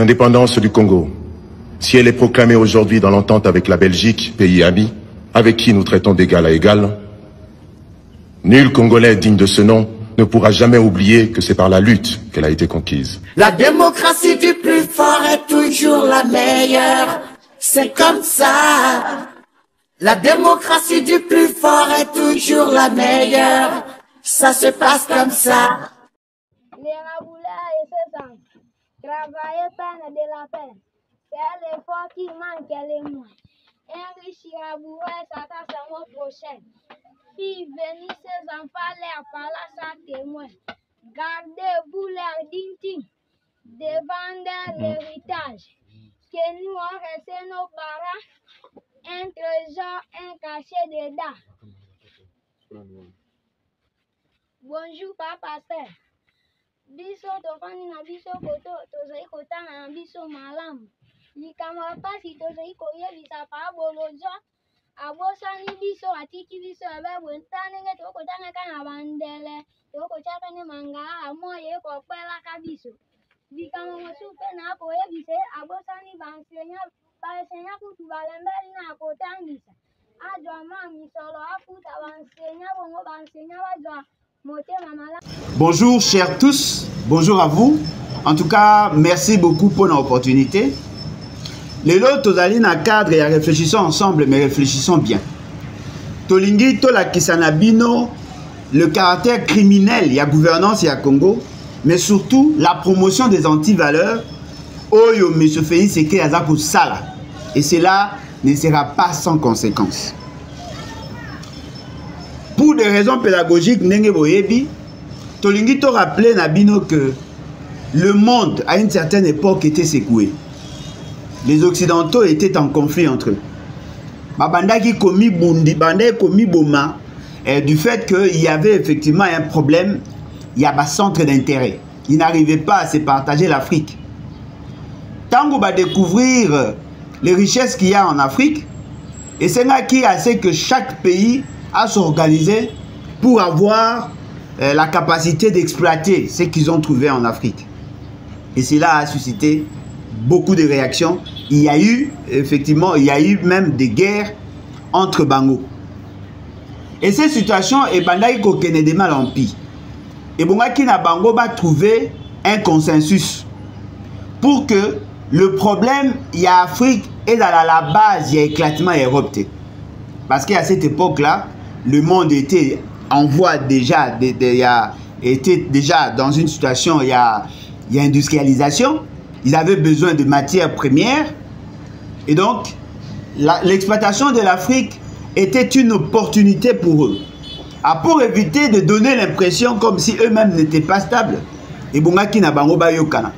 L'indépendance du Congo, si elle est proclamée aujourd'hui dans l'entente avec la Belgique, pays ami, avec qui nous traitons d'égal à égal, nul Congolais digne de ce nom ne pourra jamais oublier que c'est par la lutte qu'elle a été conquise. La démocratie du plus fort est toujours la meilleure, c'est comme ça. La démocratie du plus fort est toujours la meilleure, ça se passe comme ça. Travailler peine de la peine, c'est l'effort qui manque les moins. Enrichir à bourrer, ça passe à mon prochain. Fille, venir ses enfants, l'air par là, ça témoin. Gardez-vous l'air digne, devant l'héritage. Que nous on reste nos parents, un trésor, un cachet dedans. Bonjour, papa, pasteur. Biso tofani na biso koto tozali kotanga na biso malamu likambo pasi tozali koyebisa pa bolojo abosani biso atiki biso abe ntane tokotanga kana bandele tokochaka ne manga amoye kokwela ka biso likambo mosupe na koyebise abosani bansenya kutu balembeli na kotangisa ajwa ma misolo afuta bansenya bongo bansenya bajwa. Bonjour chers tous, bonjour à vous. En tout cas, merci beaucoup pour l'opportunité. Les lots tozali na cadre et réfléchissons ensemble, mais réfléchissons bien. Tolingi tola kisanabino, le caractère criminel, il y a gouvernance, il y a Congo, mais surtout la promotion des antivaleurs. Oyo M. Félix Eke Azako Sala. Et cela ne sera pas sans conséquence. Pour des raisons pédagogiques, Nenge Boyebi, Tolingi to rappelé Nabino que le monde, à une certaine époque, était secoué. Les Occidentaux étaient en conflit entre eux. Babandaki komi bundi, bandai komi boma, du fait qu'il y avait effectivement un problème, il y a un centre d'intérêt. Ils n'arrivaient pas à se partager l'Afrique. Tant qu'on va découvrir les richesses qu'il y a en Afrique, et c'est là qui a fait que chaque pays à s'organiser pour avoir la capacité d'exploiter ce qu'ils ont trouvé en Afrique. Et cela a suscité beaucoup de réactions. Il y a eu, effectivement, il y a eu même des guerres entre Bango. Et cette situation est bandai kokene de malampi. Et Bongaki na Bango va trouver un consensus pour que le problème, il y a Afrique et dans la base, il y a éclatement européen. Parce qu'à cette époque-là, le monde était en voie déjà, était déjà dans une situation, il y a industrialisation. Ils avaient besoin de matières premières. Et donc, l'exploitation de l'Afrique était une opportunité pour eux. Pour éviter de donner l'impression comme si eux-mêmes n'étaient pas stables. Et Bongaki na Bango Bayokana.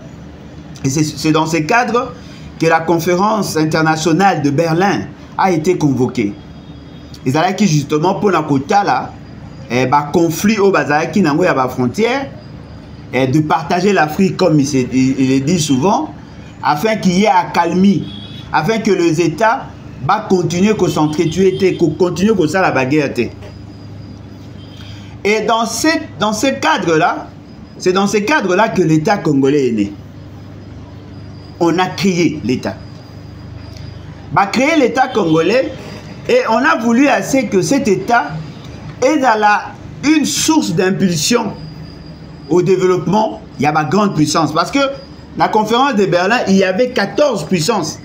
Et c'est dans ce cadre que la conférence internationale de Berlin a été convoquée. Ils allaient qui justement pour la quota là, conflit au bazaki nango ya ba frontière, de partager l'Afrique comme il dit souvent, afin qu'il y ait accalmie, afin que les États continuent à s'entretuer, continuent à la bagarre. Et dans ce cadre-là, c'est dans ce cadre-là que l'État congolais est né. On a créé l'État. Créer l'État congolais, et on a voulu assez que cet État est dans une source d'impulsion au développement. Il y a ma grande puissance. Parce que la conférence de Berlin, il y avait 14 puissances.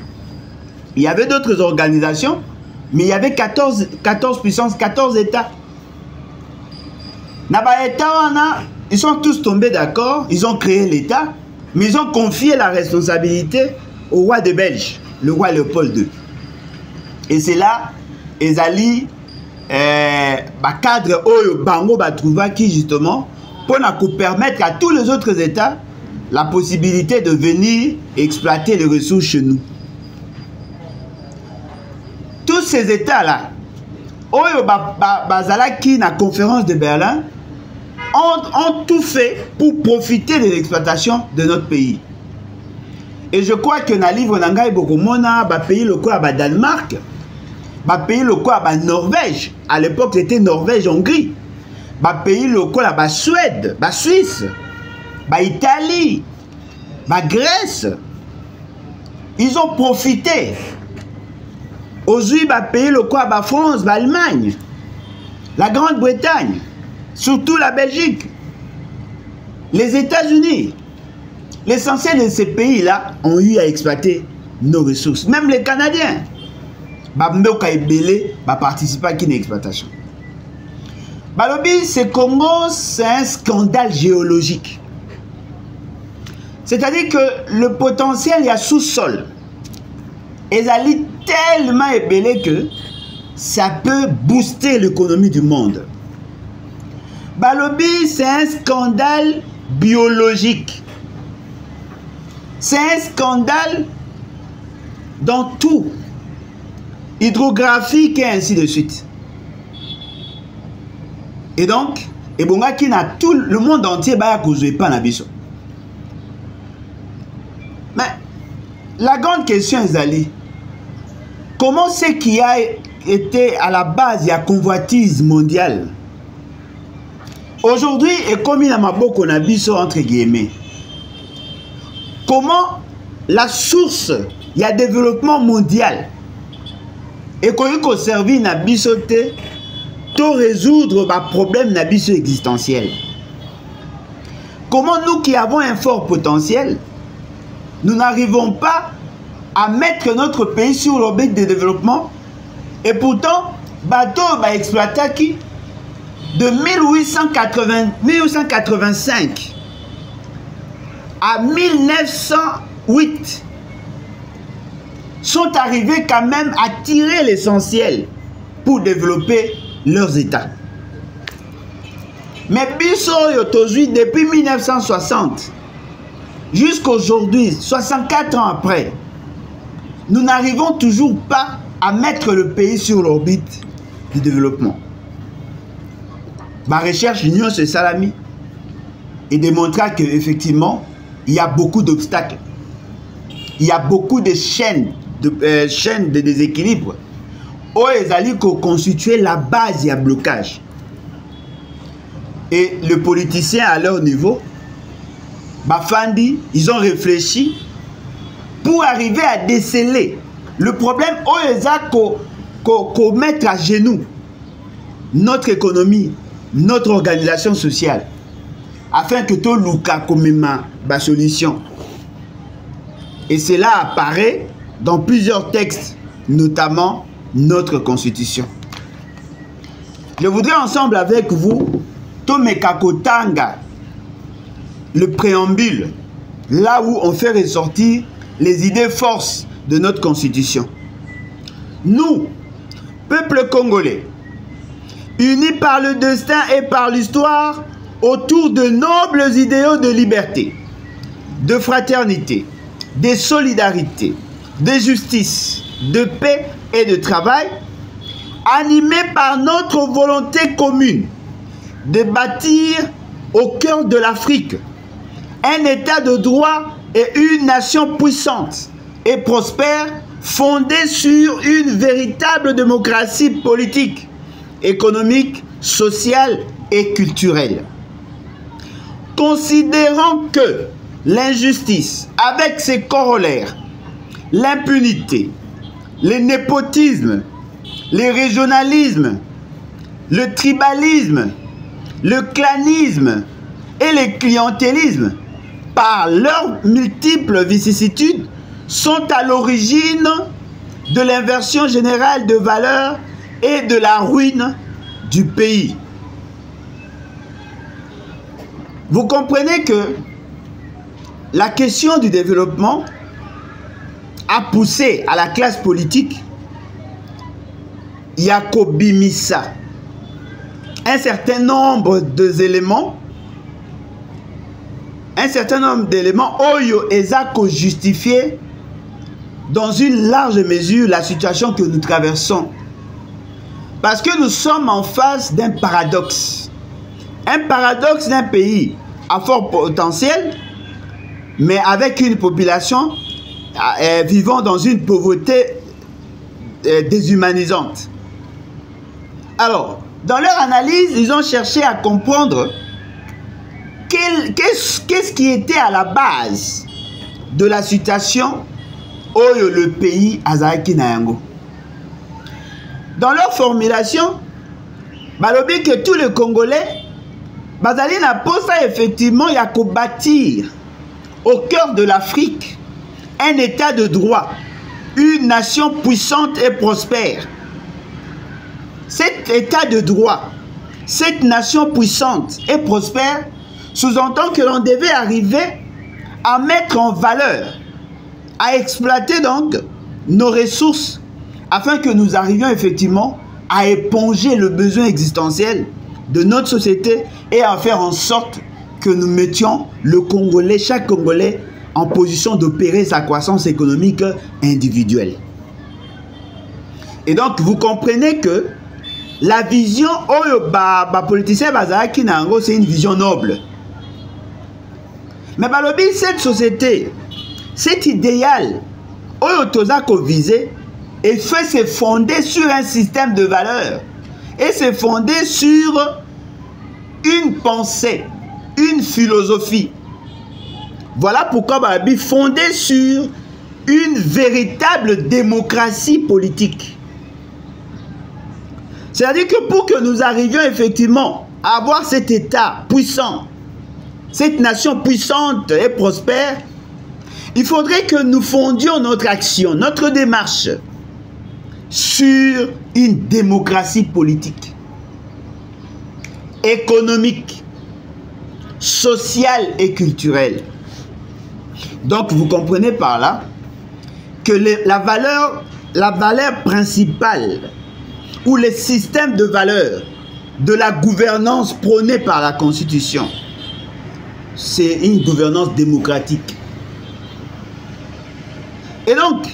Il y avait d'autres organisations, mais il y avait 14 puissances, 14 États. Ils sont tous tombés d'accord, ils ont créé l'État, mais ils ont confié la responsabilité au roi de Belge, le roi Léopold II. Et c'est là, Ezali, cadre Oyo Bango Batrouva qui justement, pour permettre à tous les autres États la possibilité de venir exploiter les ressources chez nous. Tous ces États-là, Oyo Bazalaki, la conférence de Berlin, ont tout fait pour profiter de l'exploitation de notre pays. Et je crois que dans le livre Nangai Bokomona, pays le quoi à Danemark, pays le quoi à Norvège, à l'époque c'était Norvège-Hongrie, pays le quoi à Suède, Suisse, Italie, Grèce, ils ont profité. Aujourd'hui, bah, pays le quoi, bah, France, bah, Allemagne, la Grande-Bretagne, surtout la Belgique, les États-Unis. L'essentiel de ces pays-là ont eu à exploiter nos ressources. Même les Canadiens, bah, participent à une exploitation. Balobi, ce Congo, c'est un scandale géologique. C'est-à-dire que le potentiel, il y a sous-sol. Et ça est tellement ébélé que ça peut booster l'économie du monde. Balobi, c'est un scandale biologique. C'est un scandale dans tout. Hydrographique et ainsi de suite. Et donc, tout le monde entier va causer pas n'abisso. Mais la grande question est allée. Comment c'est qui a été à la base de la convoitise mondiale aujourd'hui est comme il y a beaucoup n'abisso entre guillemets. Comment la source il y a développement mondial et qu'on servi n'abisso pour résoudre le problème n'abisso existentiel. Comment nous qui avons un fort potentiel, nous n'arrivons pas à mettre notre pays sur l'orbite de développement et pourtant, bateau va exploiter qui de 1885 à 1908 sont arrivés quand même à tirer l'essentiel pour développer leurs États. Mais Bisso Yotozi, depuis 1960 jusqu'à aujourd'hui, 64 ans après, nous n'arrivons toujours pas à mettre le pays sur l'orbite du développement. Ma recherche union c'est Salami et démontra qu'effectivement, il y a beaucoup d'obstacles. Il y a beaucoup de chaînes de déséquilibre. Ils allaient constituer la base et un blocage. Et les politiciens à leur niveau, Bafandi, ils ont réfléchi pour arriver à déceler le problème qu'on mette à genoux notre économie, notre organisation sociale, afin que tout Luka comme ma solution. Et cela apparaît dans plusieurs textes, notamment notre constitution. Je voudrais ensemble avec vous, Tomekakotanga, le préambule, là où on fait ressortir les idées forces de notre constitution. Nous, peuple congolais, unis par le destin et par l'histoire, autour de nobles idéaux de liberté, de fraternité, de solidarité, de justice, de paix et de travail, animés par notre volonté commune de bâtir au cœur de l'Afrique un état de droit et une nation puissante et prospère fondée sur une véritable démocratie politique, économique, sociale et culturelle. Considérant que l'injustice, avec ses corollaires, l'impunité, le népotisme, le régionalisme, le tribalisme, le clanisme et le clientélisme, par leurs multiples vicissitudes, sont à l'origine de l'inversion générale de valeurs et de la ruine du pays. Vous comprenez que la question du développement a poussé à la classe politique Yakobimisa un certain nombre d'éléments, Oyo Ezako justifié dans une large mesure la situation que nous traversons. Parce que nous sommes en face d'un paradoxe. Un paradoxe d'un pays à fort potentiel, mais avec une population vivant dans une pauvreté déshumanisante. Alors, dans leur analyse, ils ont cherché à comprendre qu'est-ce qui était à la base de la situation oyo le pays azalaki na yango. Dans leur formulation, balobi que tous les Congolais bazali na posa effectivement ya ko bâtir au cœur de l'Afrique un état de droit, une nation puissante et prospère. Cet état de droit, cette nation puissante et prospère sous-entend que l'on devait arriver à mettre en valeur, à exploiter donc nos ressources afin que nous arrivions effectivement à éponger le besoin existentiel de notre société et à faire en sorte que nous mettions le Congolais, chaque Congolais, en position d'opérer sa croissance économique individuelle. Et donc, vous comprenez que la vision oyo politicien bazalaki nango, c'est une vision noble. Mais balobi, cette société, cet idéal oyo tozako visé, et fait se fonder sur un système de valeurs et se fonder sur une pensée, une philosophie. Voilà pourquoi balobi fondé sur une véritable démocratie politique. C'est-à-dire que pour que nous arrivions effectivement à avoir cet État puissant, cette nation puissante et prospère, il faudrait que nous fondions notre action, notre démarche sur une démocratie politique, économique, sociale et culturelle. Donc vous comprenez par là que la valeur principale ou le système de valeurs de la gouvernance prônée par la Constitution, c'est une gouvernance démocratique. Et donc,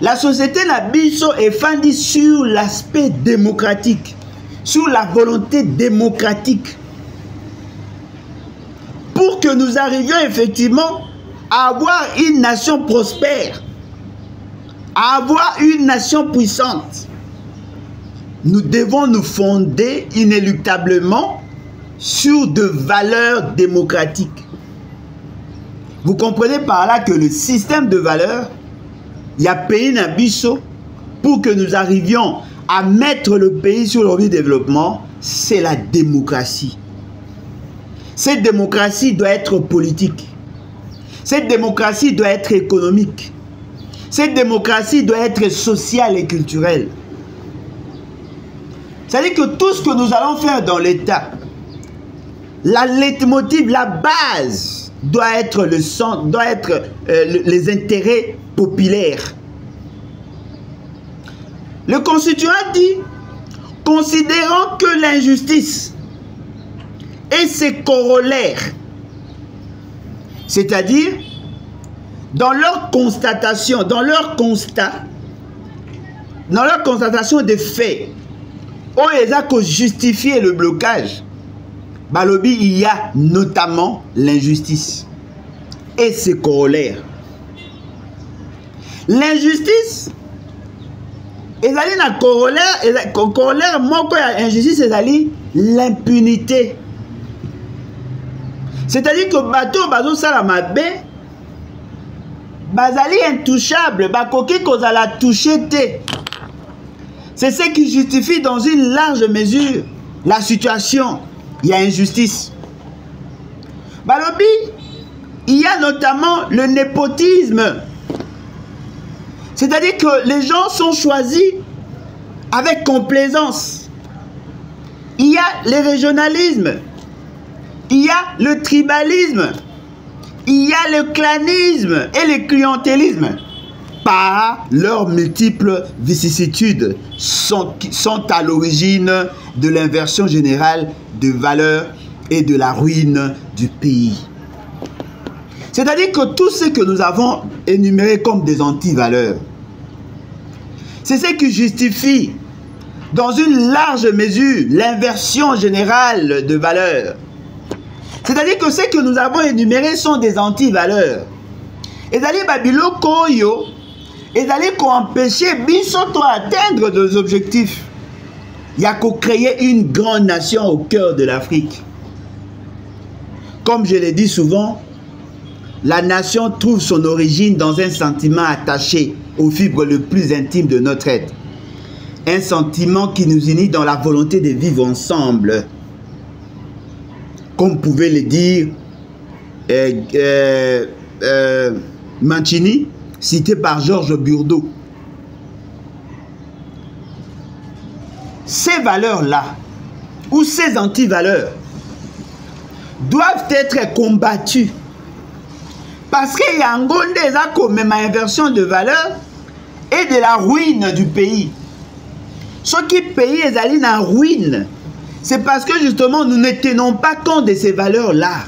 la société Nabiso est fondée sur l'aspect démocratique, sur la volonté démocratique, pour que nous arrivions effectivement à avoir une nation prospère, à avoir une nation puissante. Nous devons nous fonder inéluctablement sur de valeurs démocratiques. Vous comprenez par là que le système de valeurs, il y a pays Nabiso, pour que nous arrivions à mettre le pays sur le développement, c'est la démocratie. Cette démocratie doit être politique. Cette démocratie doit être économique. Cette démocratie doit être sociale et culturelle. C'est-à-dire que tout ce que nous allons faire dans l'État, la leitmotiv, la base, doit être le centre, doit être les intérêts populaires. Le constituant dit, considérant que l'injustice et ses corollaires, c'est-à-dire dans leur constatation, dans leur constatation des faits, où ils ont justifié le blocage, balobi, il y a notamment l'injustice et ses corollaires. L'injustice, ezali na corollaire moko ya injustice, ezali l'impunité. C'est-à-dire que bato bazo sala mabe, bazali intouchable, bakoki kozala touché te. C'est ce qui justifie dans une large mesure la situation. Il y a injustice. Balobi, il y a notamment le népotisme. C'est-à-dire que les gens sont choisis avec complaisance. Il y a le régionalisme. Il y a le tribalisme. Il y a le clanisme et le clientélisme. Par leurs multiples vicissitudes sont à l'origine de l'inversion générale de valeurs et de la ruine du pays. C'est-à-dire que tout ce que nous avons énuméré comme des antivaleurs, c'est ce qui justifie dans une large mesure l'inversion générale de valeurs. C'est-à-dire que ce que nous avons énuméré sont des antivaleurs. Et d'aller Babilo Koyo, et d'aller empêcher Bisoto à atteindre nos objectifs. Il y a qu'à créer une grande nation au cœur de l'Afrique. Comme je l'ai dit souvent, la nation trouve son origine dans un sentiment attaché aux fibres les plus intimes de notre être. Un sentiment qui nous unit dans la volonté de vivre ensemble. Comme pouvait le dire Mancini, cité par Georges Burdeau. Ces valeurs-là, ou ces anti-valeurs, doivent être combattues. Parce qu'il y a un gonde comme une inversion de valeurs et de la ruine du pays. Ce qui pays est allé dans la ruine, c'est parce que justement nous ne tenons pas compte de ces valeurs-là.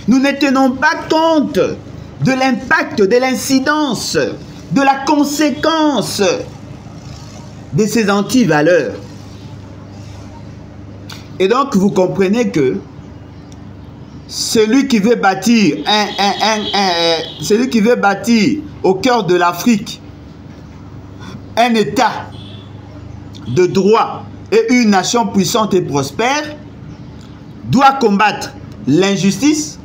Nous ne tenons pas compte de l'impact, de l'incidence, de la conséquence de ces anti-valeurs. Et donc vous comprenez que celui qui veut bâtir celui qui veut bâtir au cœur de l'Afrique un État de droit et une nation puissante et prospère doit combattre l'injustice,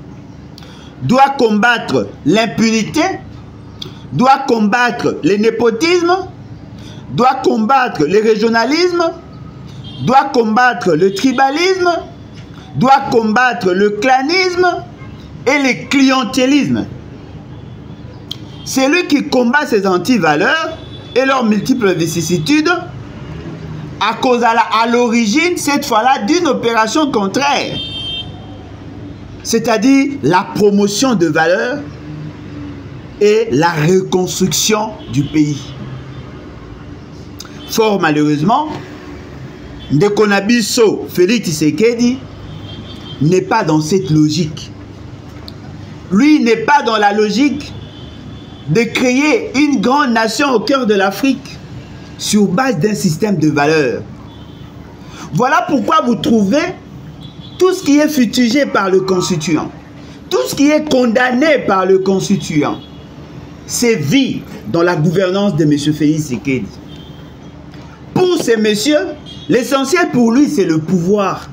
doit combattre l'impunité, doit combattre le népotisme, doit combattre le régionalisme, doit combattre le tribalisme, doit combattre le clanisme et le clientélisme. Celui qui combat ces anti-valeurs et leurs multiples vicissitudes à cause à l'origine, cette fois-là, d'une opération contraire. C'est-à-dire la promotion de valeurs et la reconstruction du pays. Fort malheureusement, Ndekonabiso Félix Tshisekedi n'est pas dans cette logique. Lui n'est pas dans la logique de créer une grande nation au cœur de l'Afrique sur base d'un système de valeurs. Voilà pourquoi vous trouvez tout ce qui est fustigé par le constituant, tout ce qui est condamné par le constituant, sévit dans la gouvernance de M. Félix Tshisekedi. Pour ces messieurs, l'essentiel pour lui, c'est le pouvoir.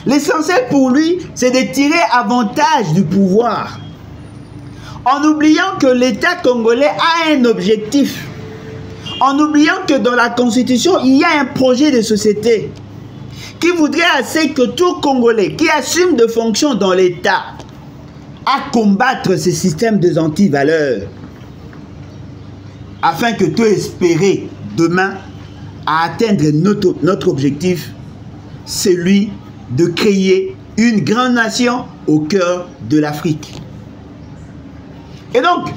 L'essentiel pour lui, c'est de tirer avantage du pouvoir. En oubliant que l'État congolais a un objectif. En oubliant que dans la Constitution, il y a un projet de société qui voudrait assez que tout Congolais qui assume de fonctions dans l'État à combattre ce système de anti-valeurs afin que tout espérer demain à atteindre notre objectif, celui de créer une grande nation au cœur de l'Afrique. Et donc,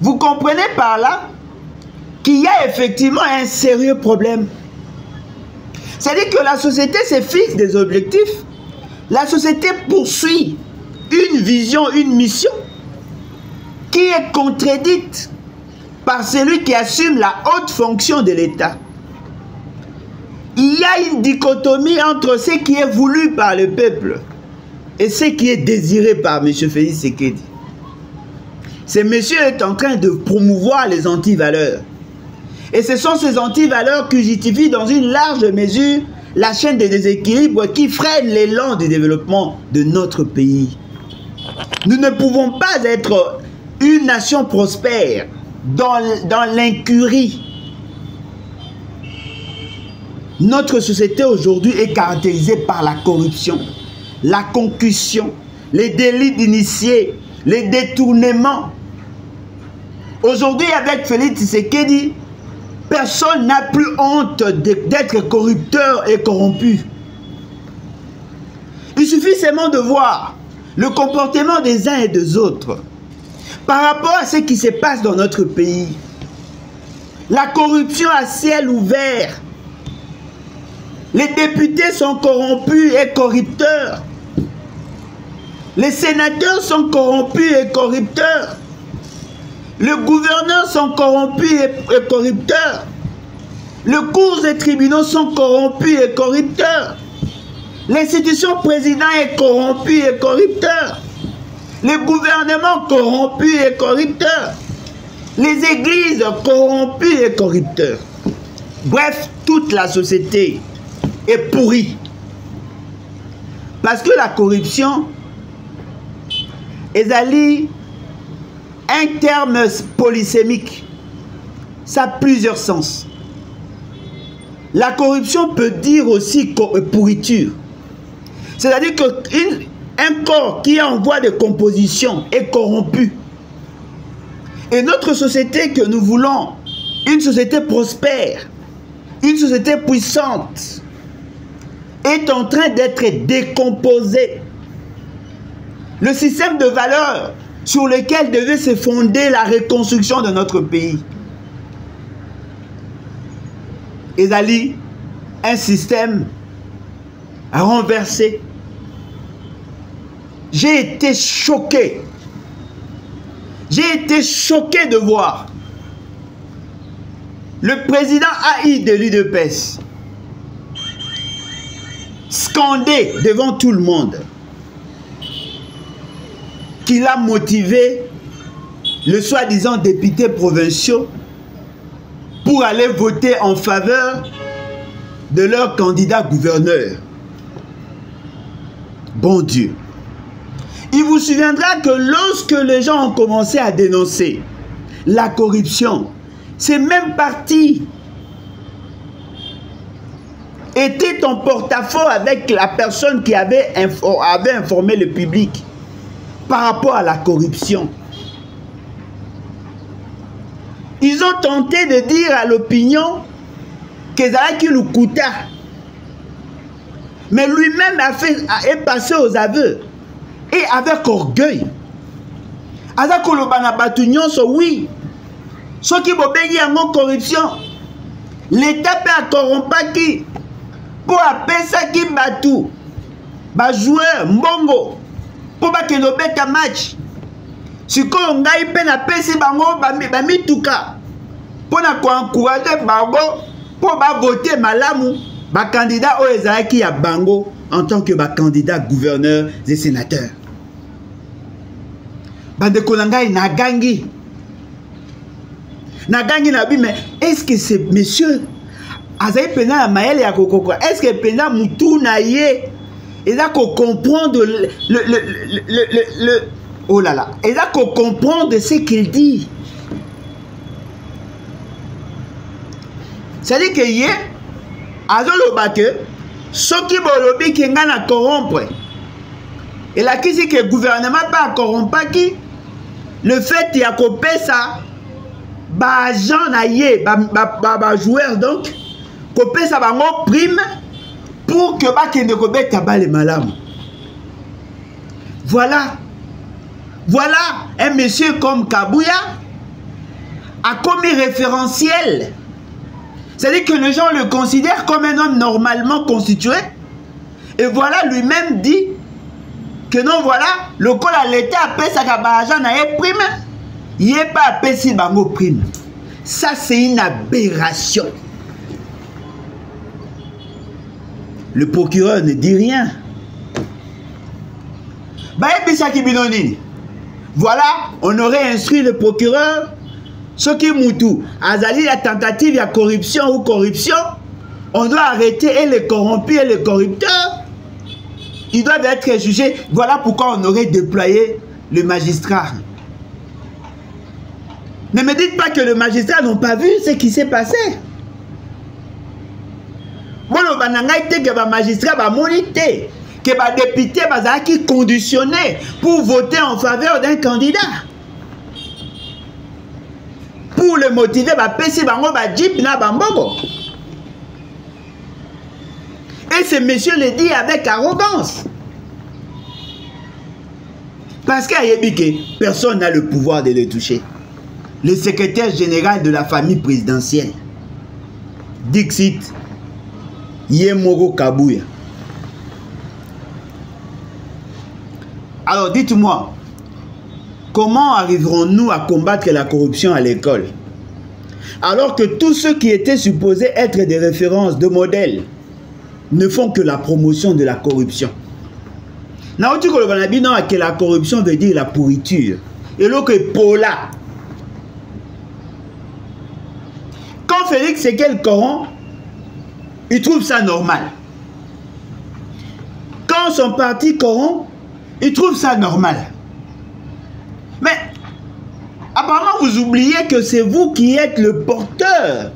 vous comprenez par là qu'il y a effectivement un sérieux problème. C'est-à-dire que la société se fixe des objectifs, la société poursuit une vision, une mission qui est contredite par celui qui assume la haute fonction de l'État. Il y a une dichotomie entre ce qui est voulu par le peuple et ce qui est désiré par M. Félix Tshisekedi. Ce monsieur est en train de promouvoir les anti-valeurs. Et ce sont ces anti-valeurs qui justifient dans une large mesure la chaîne des déséquilibres qui freine l'élan du développement de notre pays. Nous ne pouvons pas être une nation prospère dans l'incurie. Notre société aujourd'hui est caractérisée par la corruption, la concussion, les délits d'initiés, les détournements. Aujourd'hui, avec Félix Tshisekedi, personne n'a plus honte d'être corrupteur et corrompu. Il suffit seulement de voir le comportement des uns et des autres par rapport à ce qui se passe dans notre pays. La corruption à ciel ouvert. Les députés sont corrompus et corrupteurs. Les sénateurs sont corrompus et corrupteurs. Les gouverneurs sont corrompus et corrupteurs. Les cours et tribunaux sont corrompus et corrupteurs. L'institution président est corrompue et corrupteur. Les gouvernements corrompus et corrupteurs. Les églises corrompues et corrupteurs. Bref, toute la société est pourrie. Parce que la corruption ezali un terme polysémique. Ça a plusieurs sens. La corruption peut dire aussi pourriture. C'est-à-dire qu'un corps qui est en voie de composition est corrompu. Et notre société que nous voulons, une société prospère, une société puissante, est en train d'être décomposée. Le système de valeurs sur lequel devait se fonder la reconstruction de notre pays. Ezali, un système renversé. J'ai été choqué. J'ai été choqué de voir le président AI de l'UDPS scander devant tout le monde qu'il a motivé le soi-disant député provinciaux pour aller voter en faveur de leur candidat gouverneur. Bon Dieu. Il vous souviendra que lorsque les gens ont commencé à dénoncer la corruption, ces mêmes partis étaient en porte-à-faux avec la personne qui avait informé le public par rapport à la corruption. Ils ont tenté de dire à l'opinion que Zalaki Lukuta, mais lui-même est passé aux aveux et avec orgueil. Azako Lobana Batunion, oui. Ce qui bobengi en corruption, l'État peut corrompre qui pour appeler ça qui batou, ba joueur mbongo pour ba que le beta match. Si ko ngai pe na pesi bango ba mituka pour na ko encourager bango pour ba voter malamu ba candidat o ezaki ya bango en tant que ba candidat gouverneur et sénateur. Ba de kolanga na gangi na bi, mais est-ce que c'est monsieur Azaï Pena la maëlle ya kokoko, est-ce que Pena Moutou na ye et là qu'on comprendre le oh là là, et là qu'on comprendre ce qu'il dit. C'est-à-dire que yé azolo bake soki bolobi ki nga na corrompre. Et là qui dit que le gouvernement pas corrompre qui le fait ya kopé ça ba agent na ye ba joueur donc kopé ça bango prime pour que ba kende ko beta ba le malamu. Voilà un monsieur comme Kabouya a commis référentiel. C'est-à-dire que les gens le considèrent comme un homme normalement constitué. Et voilà, lui-même dit que non, voilà, le col à l'État appelle ça agent na ye prime. Il n'est pas appelé si bango prime. Ça, c'est une aberration. Le procureur ne dit rien. Voilà, on aurait instruit le procureur. Ce qui moutou, azali la tentative de corruption ou corruption, on doit arrêter et les corrompus et les corrupteurs. Ils doivent être jugés. Voilà pourquoi on aurait déployé le magistrat. Ne me dites pas que les magistrats n'ont pas vu ce qui s'est passé. Bon, que les magistrats va moniter, que les députés qui conditionnés pour voter en faveur d'un candidat. Pour le motiver, et ce monsieur le dit avec arrogance. Parce qu'à Yébike, personne n'a le pouvoir de le toucher. Le secrétaire général de la famille présidentielle, Dixit Yemoro Kabouya. Alors dites-moi, comment arriverons-nous à combattre la corruption à l'école? Alors que tous ceux qui étaient supposés être des références, de modèles, ne font que la promotion de la corruption. Que la corruption veut dire la pourriture. Et l'autre est Paula. Quand Félix Séguel corrompt, il trouve ça normal. Quand son parti corrompt, il trouve ça normal. vous oubliez que c'est vous qui êtes le porteur.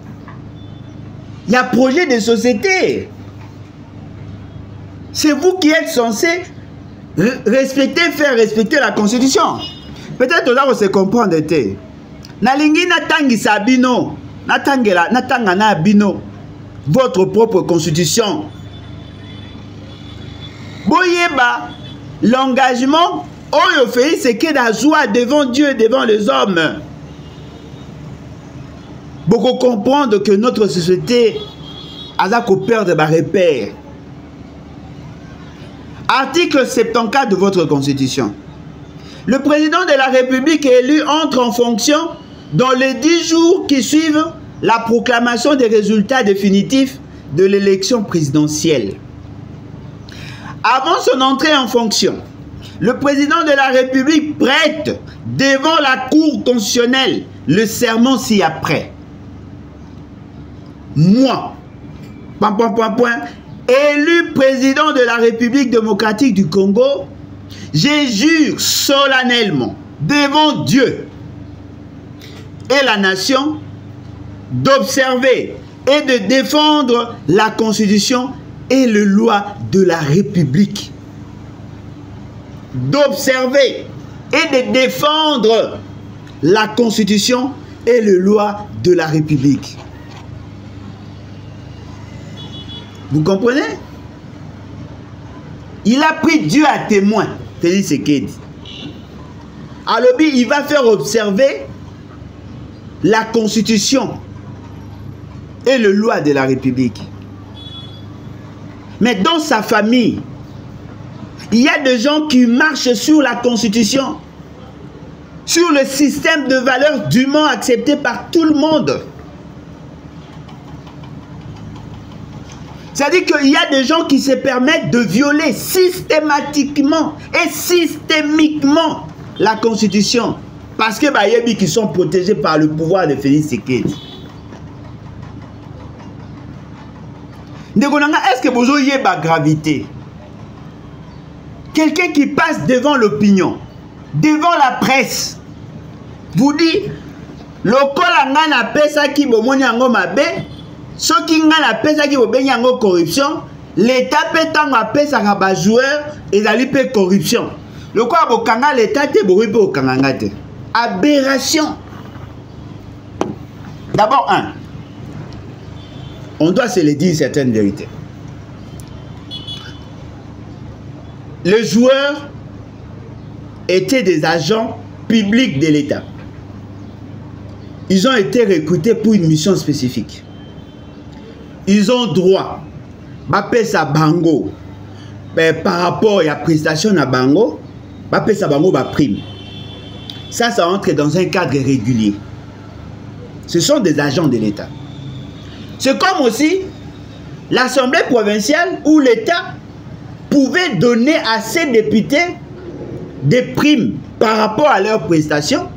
Il y a projet de société. C'est vous qui êtes censé respecter, faire respecter la Constitution. Peut-être là, on se comprend de te. Nalingi natangi sabino, natangela, natangana bino, votre propre Constitution. Boyeba, l'engagement, oyo fait c'est que la joie devant Dieu, devant les hommes. Beaucoup comprendre que notre société a la perdre de repère. Article 74 de votre Constitution. Le président de la République élu entre en fonction dans les 10 jours qui suivent la proclamation des résultats définitifs de l'élection présidentielle. Avant son entrée en fonction, le président de la République prête devant la Cour constitutionnelle le serment ci-après. Moi, élu président de la République démocratique du Congo, je jure solennellement devant Dieu et la nation d'observer et de défendre la Constitution et les lois de la République. D'observer et de défendre la Constitution et les lois de la République. Vous comprenez? Il a pris Dieu à témoin. Félix Tshisekedi. Alors, il va faire observer la Constitution et les lois de la République. Mais dans sa famille, il y a des gens qui marchent sur la Constitution, sur le système de valeurs dûment accepté par tout le monde. C'est-à-dire qu'il y a des gens qui se permettent de violer systématiquement et systémiquement la Constitution. Parce que qui sont protégés par le pouvoir de Félix Tshisekedi. Est-ce que vous avez la gravité? Quelqu'un qui passe devant l'opinion, devant la presse, vous dit, le kolanga na pesa ki bomoni yango mabe, ce qui nga na pesa ki bobengi yango corruption, l'État peut tant à pesa ba joueur et la lipe corruption. Le quoi bokanga l'État te boui pe okanga te. Aberration. D'abord, on doit se le dire certaines vérités. Les joueurs étaient des agents publics de l'État. Ils ont été recrutés pour une mission spécifique. Ils ont droit à bango par rapport à la prestation à bango, à bango prime. Ça entre dans un cadre régulier. Ce sont des agents de l'État. C'est comme aussi l'Assemblée provinciale où l'État pouvait donner à ses députés des primes par rapport à leurs prestations.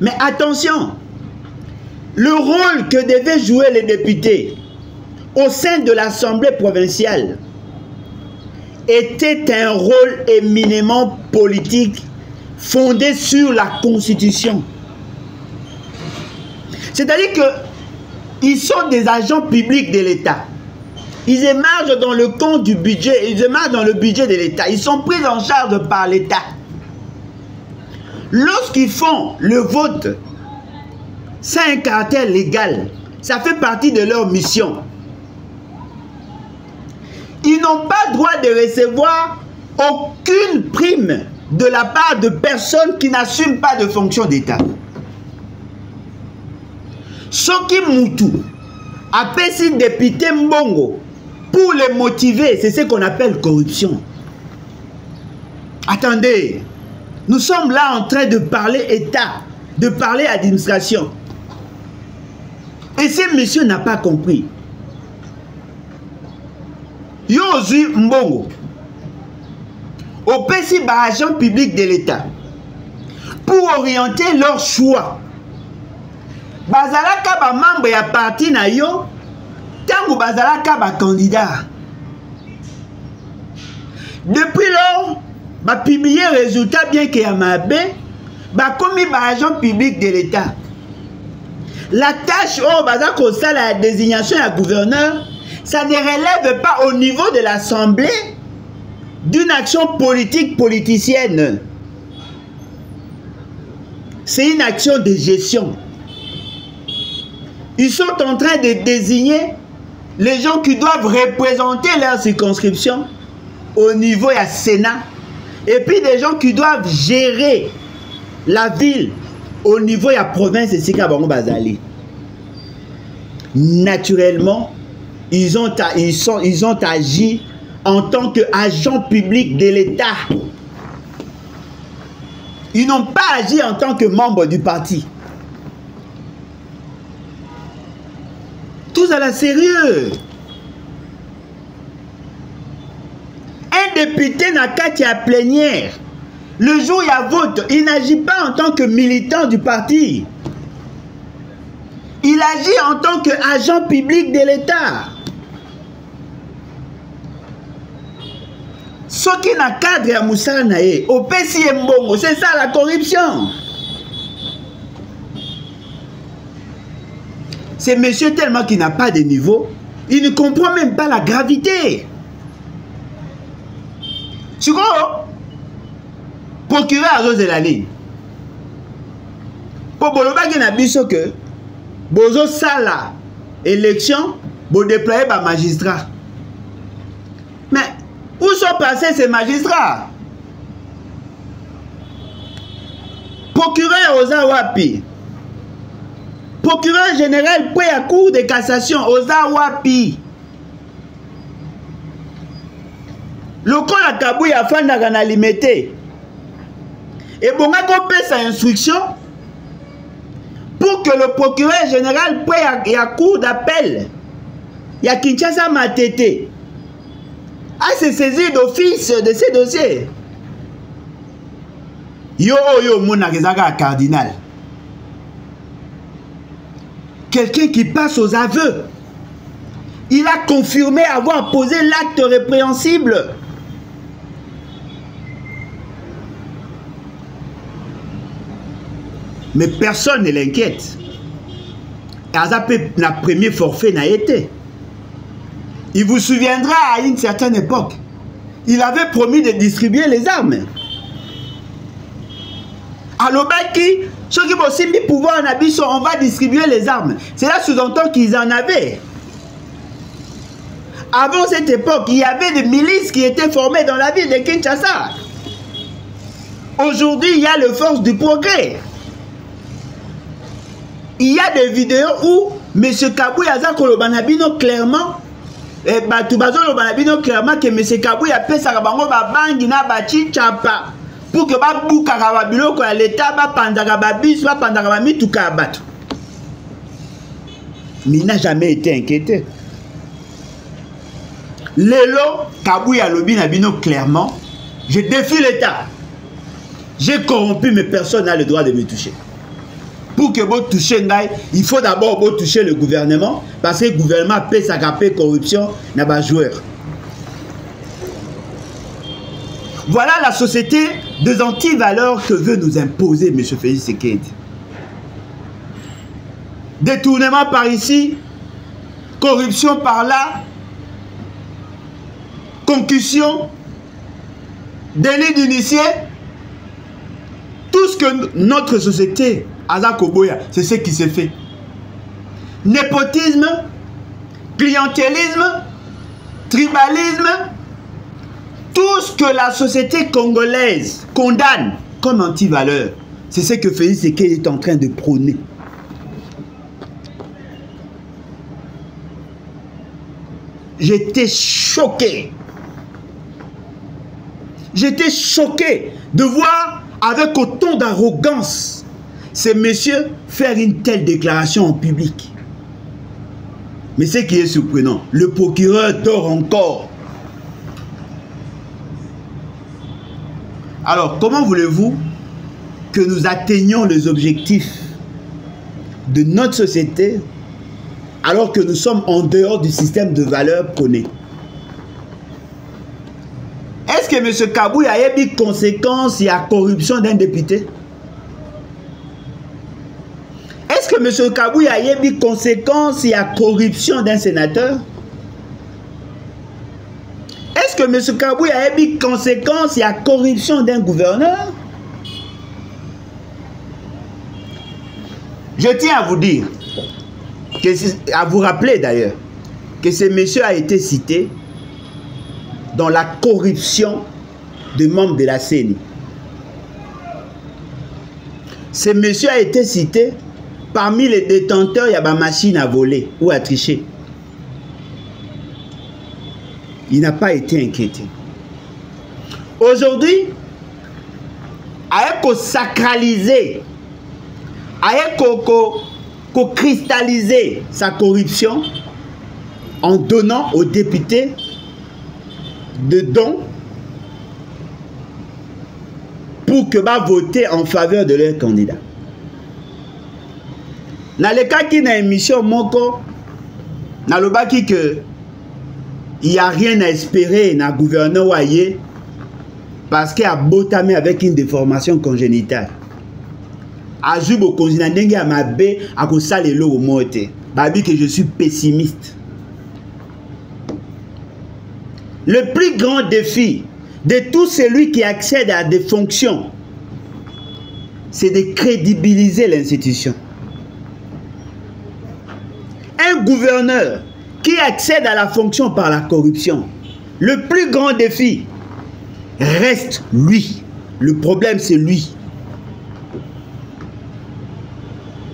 Mais attention, le rôle que devaient jouer les députés au sein de l'Assemblée provinciale était un rôle éminemment politique fondé sur la Constitution. C'est-à-dire qu'ils sont des agents publics de l'État. Ils émargent dans le compte du budget, ils émargent dans le budget de l'État. Ils sont pris en charge par l'État. Lorsqu'ils font le vote, c'est un caractère légal. Ça fait partie de leur mission. Ils n'ont pas droit de recevoir aucune prime de la part de personnes qui n'assument pas de fonction d'État. Soki Moutou appelle si député Mbongo pour les motiver, c'est ce qu'on appelle corruption. Attendez, nous sommes là en train de parler État, de parler administration. Et ce monsieur n'a pas compris. Yozu Mbongo, au PCB agent public de l'État, pour orienter leur choix. Bazalaka ba membre ya parti na yo, tangu bazalaka ba candidat. Depuis lors, ba publier résultat bien que ya mabe, Comme agent public de l'État. La tâche à la désignation à gouverneur, ça ne relève pas au niveau de l'Assemblée d'une action politique politicienne. C'est une action de gestion. Ils sont en train de désigner les gens qui doivent représenter leur circonscription au niveau du Sénat. Et puis des gens qui doivent gérer la ville au niveau de la province de Sikabango Bazali. Naturellement, ils ont agi en tant qu'agents publics de l'État. Ils n'ont pas agi en tant que membres du parti. Tous à la sérieux. Un député n'a qu'à y a plénière. Le jour où il y a vote, il n'agit pas en tant que militant du parti. Il agit en tant qu'agent public de l'État. Ce qui n'a cadre à Moussa Naé, au PCM Bongo, c'est ça la corruption. C'est monsieur tellement qu'il n'a pas de niveau, il ne comprend même pas la gravité. Tu vois, procureur à Rose de la ligne. Pour Boloba qui n'a biso que Bozo Sala élection, vous déployez par magistrat. Mais où sont passés ces magistrats? Procureur Ozawapi. Procureur général pour la cour de cassation Ozawapi. Le camp à Kabou a fait un limité. Et bon, on a sa instruction pour que le procureur général prenne la cour d'appel. Il y a Kinshasa Matete à se saisir d'office de ces dossiers. Yo, mon cardinal. Quelqu'un qui passe aux aveux. Il a confirmé avoir posé l'acte répréhensible. Mais personne ne l'inquiète. La premier forfait n'a été. Il vous souviendra à une certaine époque, il avait promis de distribuer les armes. À l'Obaki, ceux qui ont aussi mis pouvoir en abysse, on va distribuer les armes. C'est là sous-entend qu'ils en avaient. Avant cette époque, il y avait des milices qui étaient formées dans la ville de Kinshasa. Aujourd'hui, il y a les forces du progrès. Il y a des vidéos où M. Kabou Yaza Kolobanabino clairement, clairement que M. Kabou a fait sa bango ba bangi na ba chichapa pour que ba buka ba biloko ya l'État ba pandaka ba bis ba pandaka ba mituka bato. Mais il n'a jamais été inquiété. Lelo Kabou ya lobi na bino clairement, je défie l'État. J'ai corrompu, mais personne n'a le droit de me toucher. Pour que vous touchiez, il faut d'abord vous toucher le gouvernement, parce que le gouvernement paie sa corruption, n'a pas joueur. Voilà la société des antivaleurs que veut nous imposer M. Félix Tshisekedi. Détournement par ici, corruption par là, concussion, délit d'initié, tout ce que notre société Azakoboya, c'est ce qui s'est fait. Népotisme, clientélisme, tribalisme, tout ce que la société congolaise condamne comme anti-valeur, c'est ce que Félix Tshisekedi est en train de prôner. J'étais choqué. J'étais choqué de voir avec autant d'arrogance ces messieurs faire une telle déclaration en public. Mais ce qui est surprenant, le procureur dort encore. Alors, comment voulez-vous que nous atteignions les objectifs de notre société alors que nous sommes en dehors du système de valeurs prôné? Est-ce que M. Kabou a eu des conséquences et la corruption d'un député? que M. Kabouya a eu des conséquences et la corruption d'un sénateur? Est-ce que M. Kabouya a eu des conséquences et la corruption d'un gouverneur? Je tiens à vous dire, à vous rappeler d'ailleurs, que ce monsieur a été cité dans la corruption de membres de la CENI. Ce monsieur a été cité parmi les détenteurs, il y a des machines à voler ou à tricher. Il n'a pas été inquiété. Aujourd'hui, avec sacraliser, avec cristalliser sa corruption en donnant aux députés de dons pour que va voter en faveur de leur candidat. Dans le cas qui n'a émission Moko, dans le bas qui que il n'y a rien à espérer dans le gouverneur Waye parce qu'il a botamé avec une déformation congénitale. Ajoub au continent dengue à ma baie à cause de l'eau au mote. Babi que je suis pessimiste. Le plus grand défi de tout celui qui accède à des fonctions, c'est de crédibiliser l'institution. Un gouverneur qui accède à la fonction par la corruption, le plus grand défi reste lui. Le problème, c'est lui.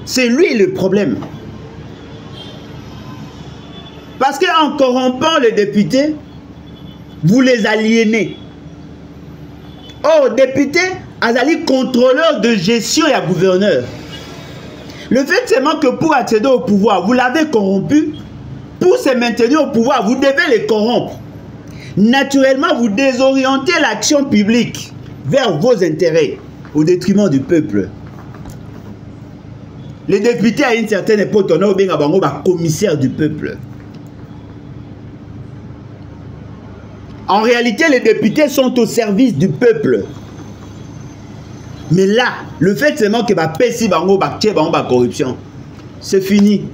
C'est lui le problème. Parce qu'en corrompant les députés, vous les aliénez. Oh, député, azali contrôleur de gestion et gouverneur. Le fait seulement que pour accéder au pouvoir, vous l'avez corrompu. Pour se maintenir au pouvoir, vous devez les corrompre. Naturellement, vous désorientez l'action publique vers vos intérêts au détriment du peuple. Les députés, à une certaine époque, on a bien commissaire du peuple. En réalité, les députés sont au service du peuple. Mais là, le fait seulement que la corruption, c'est fini.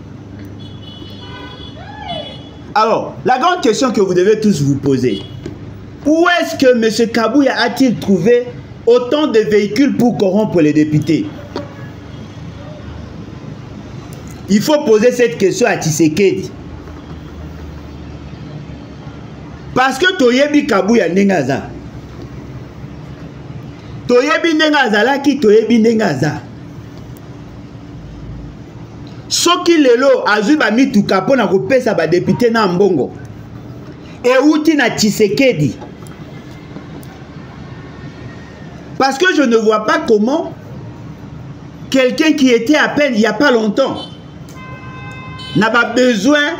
Alors, la grande question que vous devez tous vous poser, où est-ce que M. Kabouya a-t-il trouvé autant de véhicules pour corrompre les députés? Il faut poser cette question à Tshisekedi. Parce que Toyebi Kabouya Nengaza. Toyebi Nengaza là qui Toyebi Nengaza. Soki lelo azuba mitu kapo na kopesa ba député na mbongo. Et outi na Tshisekedi. Parce que je ne vois pas comment quelqu'un qui était à peine il n'y a pas longtemps n'a pas besoin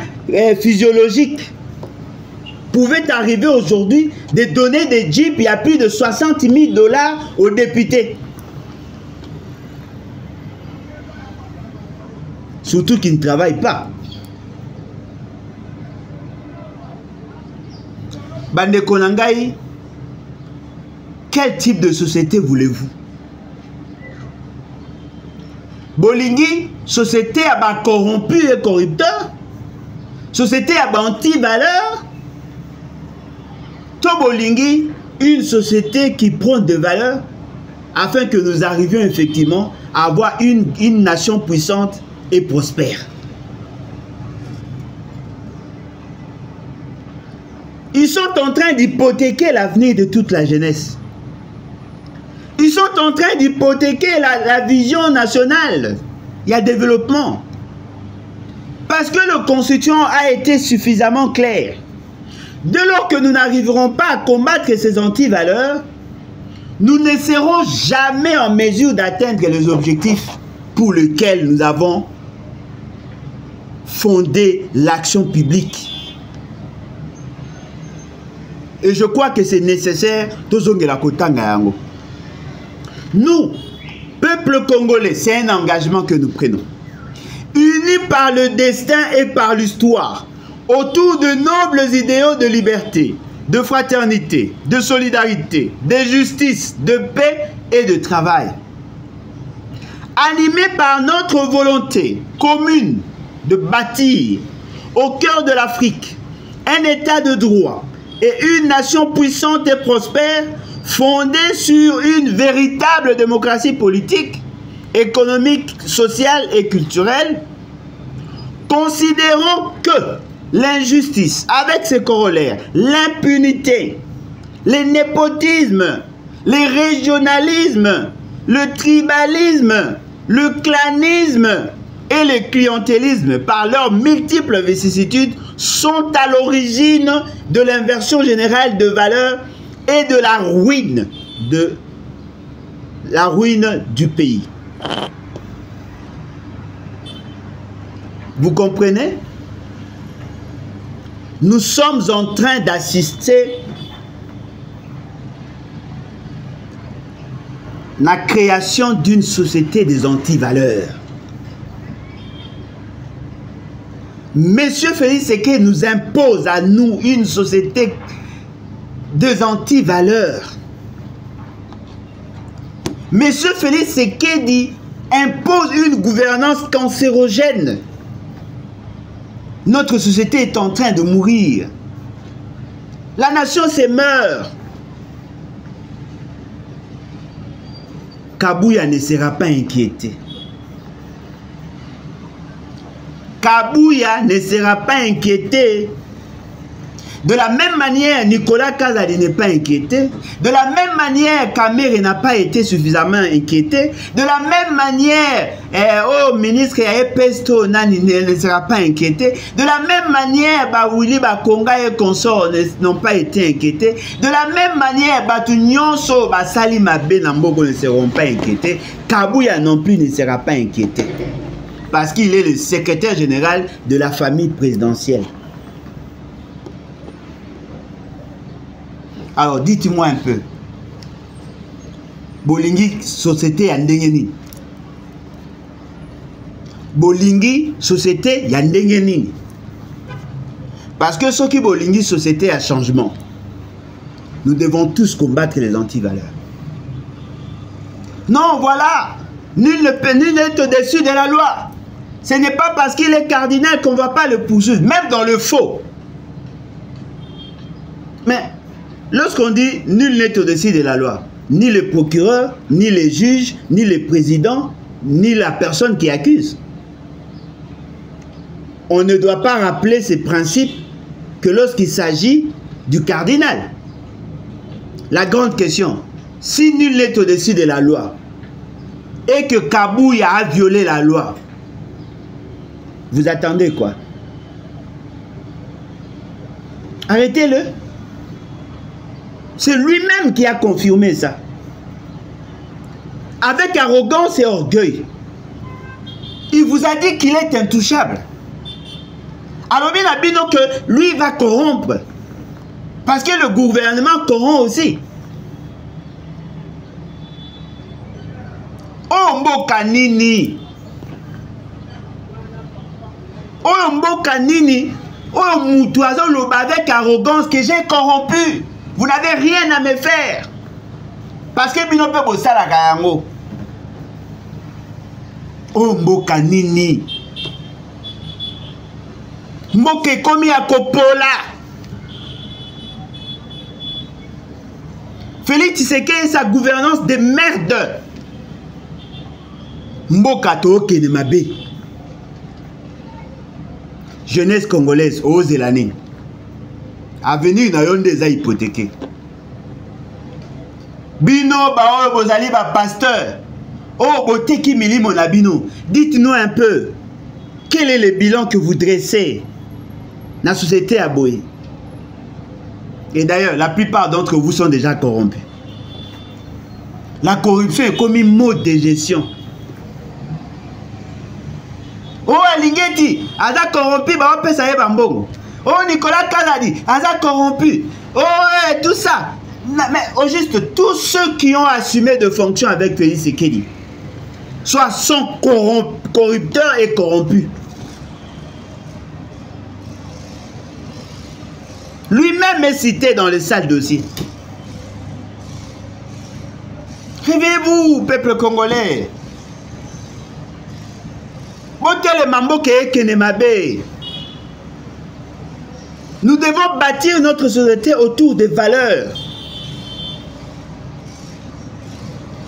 physiologique pouvait arriver aujourd'hui de donner des jeeps il y a plus de 60 000 $ aux députés. Surtout qu'ils ne travaillent pas. Bande Konangai, quel type de société voulez-vous? Bolingi, société à bas corrompu et corrupteur? Société à bas anti-valeur? Tobolingi, une société qui prône des valeurs afin que nous arrivions effectivement à avoir une nation puissante et prospère. Ils sont en train d'hypothéquer l'avenir de toute la jeunesse. Ils sont en train d'hypothéquer la vision nationale. Il y a développement. Parce que le constituant a été suffisamment clair. Dès lors que nous n'arriverons pas à combattre ces anti-valeurs, nous ne serons jamais en mesure d'atteindre les objectifs pour lesquels nous avons fondé l'action publique. Et je crois que c'est nécessaire. Nous, peuple congolais, c'est un engagement que nous prenons. Unis par le destin et par l'histoire, autour de nobles idéaux de liberté, de fraternité, de solidarité, de justice, de paix et de travail. animés par notre volonté commune de bâtir au cœur de l'Afrique un état de droit et une nation puissante et prospère fondée sur une véritable démocratie politique, économique, sociale et culturelle, considérons que l'injustice avec ses corollaires, l'impunité, les népotismes, les régionalismes, le tribalisme, le clanisme et le clientélisme par leurs multiples vicissitudes sont à l'origine de l'inversion générale de valeurs et de la ruine du pays. Vous comprenez? Nous sommes en train d'assister à la création d'une société des antivaleurs. Monsieur Félix Tshisekedi nous impose à nous une société des antivaleurs. Monsieur Félix Tshisekedi impose une gouvernance cancérogène. Notre société est en train de mourir. La nation se meurt. Kabouya ne sera pas inquiété. Kabouya ne sera pas inquiété. De la même manière, Nicolas Kazadi n'est pas inquiété. De la même manière, Kamere n'a pas été suffisamment inquiété. De la même manière, ministre Pesto ne sera pas inquiété. De la même manière, Willy Bakonga et consorts n'ont pas été inquiétés. De la même manière, Batunyonso, Salima Benamboko ne seront pas inquiétés. Kabouya non plus ne sera pas inquiété. Parce qu'il est le secrétaire général de la famille présidentielle. Alors, dites-moi un peu. Bolingi société yandengeni. Bolingi société yandengeni. Parce que ce qui bolingi société a changement. Nous devons tous combattre les antivaleurs. Non, voilà. Nul n'est au-dessus de la loi. Ce n'est pas parce qu'il est cardinal qu'on ne va pas le poursuivre, même dans le faux. Mais lorsqu'on dit nul n'est au-dessus de la loi, ni le procureur, ni les juges, ni le président, ni la personne qui accuse, on ne doit pas rappeler ces principes que lorsqu'il s'agit du cardinal. La grande question, si nul n'est au-dessus de la loi et que Kabouya a violé la loi, vous attendez quoi? Arrêtez-le. C'est lui-même qui a confirmé ça. Avec arrogance et orgueil. Il vous a dit qu'il est intouchable. Alors bien abino que lui va corrompre. Parce que le gouvernement corrompt aussi. Oh mboka nini. Oh mboka nini. Oh moutouazo loba avec arrogance que j'ai corrompu. Vous n'avez rien à me faire. Parce que bino pe bosala kayango. Oh mboka nini. Mboke komi ya kopola. Félix Tshisekedi et sa gouvernance de merde. Mboka toke ne mabe. Jeunesse congolaise, ose l'année. Avenir na yonde za hypothéqué. Bino ba o bozali ba pasteur. Oh boteki milimo na bino. Dites-nous un peu quel est le bilan que vous dressez dans la société à Boé. Et d'ailleurs, la plupart d'entre vous sont déjà corrompus. La corruption est comme une mode de gestion. Oh Alingeti, Aza corrompu, bah on peut savoir bambongo. Oh Nicolas Kazadi, Aza corrompu. Oh tout ça. Mais au juste, tous ceux qui ont assumé de fonctions avec Félix Tshisekedi, soit sont corrupteurs et corrompus. Lui-même est cité dans les sales dossiers. Réveillez-vous, peuple congolais. Nous devons bâtir notre société autour des valeurs.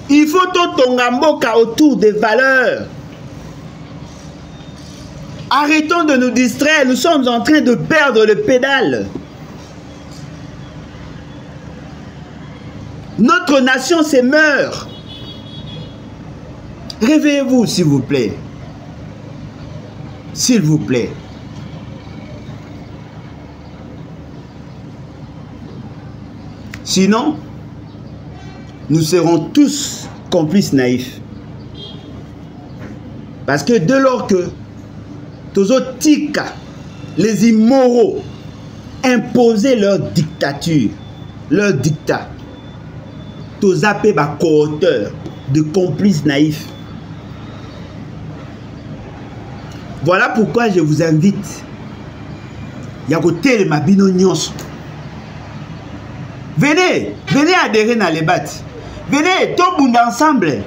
Il faut Tongamboka autour des valeurs. Arrêtons de nous distraire, nous sommes en train de perdre le pédale. Notre nation se meurt. Réveillez-vous, s'il vous plaît. S'il vous plaît. Sinon, nous serons tous complices naïfs. Parce que dès lors que les immoraux imposaient leur dictature, leur dictat, tous appelés par co-auteurs de complices naïfs. Voilà pourquoi je vous invite. Yakote Mabino Nyons. Venez adhérer dans les battes. Venez, tout le monde ensemble.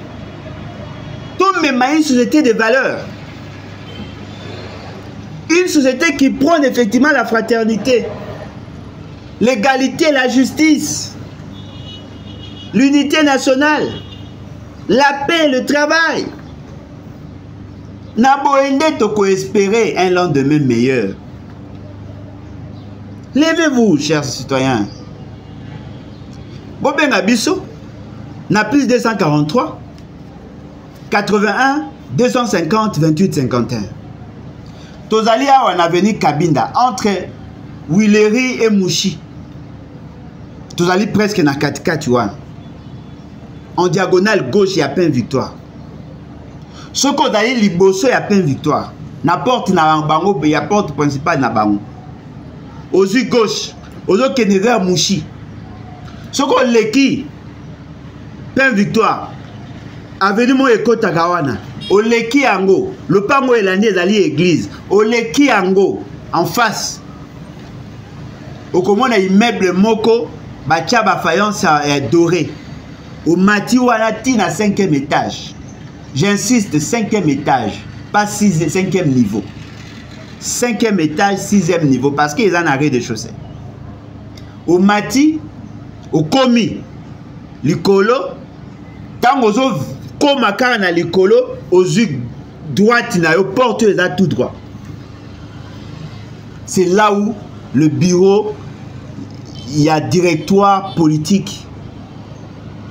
Tout même une société de valeurs. Une société qui prône effectivement la fraternité, l'égalité, la justice, l'unité nationale, la paix, le travail. Naboende toko espérer un lendemain meilleur. Levez-vous, chers citoyens. Bobenga biso, na plus 243, 81, 250, 28, 51. Tozali awa na avenue Kabinda, entre Willery et Mouchi. Tozali presque na 4-4. En diagonale gauche, il y a plein victoire. Ce qu'on a dit, il y a plein victoire. Na porte na bango, il y a porte principale na bango. Aux yeux gauche, aux yeux qui est vers Mouchi. Ce qu'on leki, plein victoire. Avenue Mo Eko Tagawana. Au leki ango, le pango elandi ezali église. Au leki ango, en face. Au comment a immeuble moko, batia ba faïence doré. Au mati wana tina 5e étage. J'insiste, 5e étage, pas 5e niveau. 5e étage, 6e niveau, parce qu'ils en arrêt de chaussée. Au mati, au komi, l'icolo, tant aux autres, comme à carna l'icolo, aux yeux droite, au porte là tout droit. C'est là où le bureau, il y a directoire politique,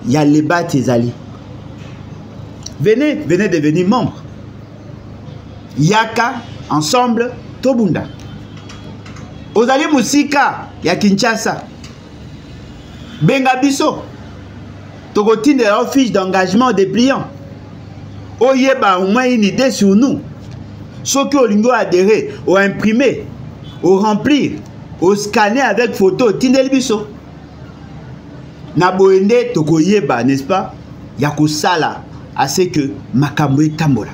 il y a les bats et ali. Venez devenir membre. Yaka, ensemble, Tobunda. Ozali Musika, ya Kinshasa. Bengabiso. Togotine leur fiche d'engagement dépliant. Oyeba au moins une idée sur nous. Ce que Olingo a adhéré, ou imprimé, ou remplir, ou scanner avec photo, Tindel Biso. Naboende Togoyeba, n'est-ce pas? Yakosala. À ce que Makamwe Tambola.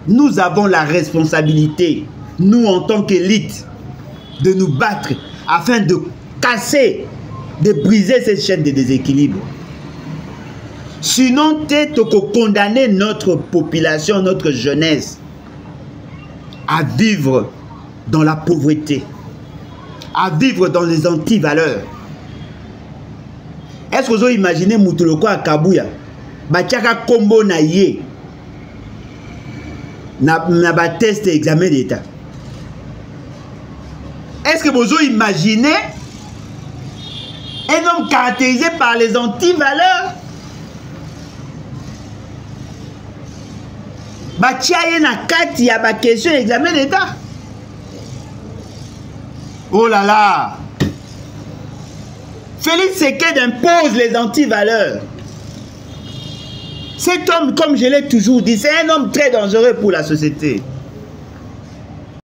Nous avons la responsabilité, nous en tant qu'élite, de nous battre afin de casser, de briser cette chaîne de déséquilibre. Sinon, tu condamner notre population, notre jeunesse à vivre dans la pauvreté, à vivre dans les anti-valeurs. Est-ce que vous imaginez Moutoloko à Kabouya? Bachaka kombo na ye na ba test examen d'état. Est-ce que vous imaginez un homme caractérisé par les anti-valeurs? Bachaye na kati ya ba question examen d'état. Oh là là. Félix Seked impose les anti-valeurs. Cet homme, comme je l'ai toujours dit, c'est un homme très dangereux pour la société.